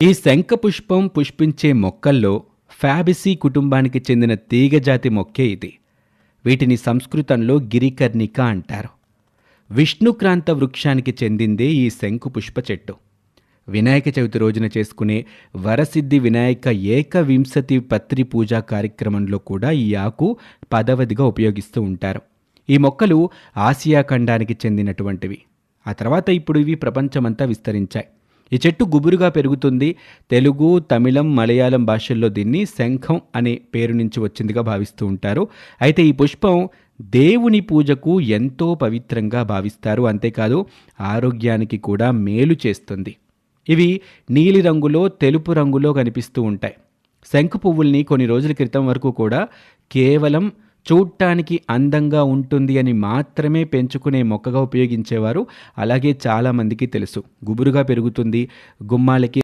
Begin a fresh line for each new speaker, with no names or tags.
ఈ శంఖ పుష్పం పుష్పించే మొక్కల్లో ఫ్యాబిసీ కుటుంబానికి చెందిన తీగజాతి మొక్కే ఇది. వీటిని సంస్కృతంలో గిరికర్ణిక అంటారు. విష్ణుక్రాంత వృక్షానికి చెందిందే ఈ శంకు పుష్ప చెట్టు. వినాయక చవితి రోజున చేసుకునే వరసిద్ధి వినాయక ఏకవింశతి పత్రి పూజా కార్యక్రమంలో కూడా ఈ ఆకు పదవదిగా ఉపయోగిస్తూ ఉంటారు. ఈ మొక్కలు ఆసియా ఖండానికి చెందినటువంటివి. ఆ తర్వాత ఇప్పుడు ఇవి ప్రపంచమంతా విస్తరించాయి. ఈ చెట్టు గుబురుగా పెరుగుతుంది. తెలుగు, తమిళం, మలయాళం భాషల్లో దీన్ని శంఖం అనే పేరు నుంచి వచ్చిందిగా భావిస్తూ ఉంటారు. అయితే ఈ పుష్పం దేవుని పూజకు ఎంతో పవిత్రంగా భావిస్తారు. అంతేకాదు ఆరోగ్యానికి కూడా మేలు చేస్తుంది. ఇవి నీలి రంగులో, తెలుపు రంగులో కనిపిస్తూ ఉంటాయి. శంఖు పువ్వుల్ని కొన్ని రోజుల క్రితం వరకు కూడా కేవలం చూడటానికి అందంగా ఉంటుంది అని మాత్రమే పెంచుకునే మొక్కగా ఉపయోగించేవారు. అలాగే చాలామందికి తెలుసు, గుబురుగా పెరుగుతుంది, గుమ్మాలకి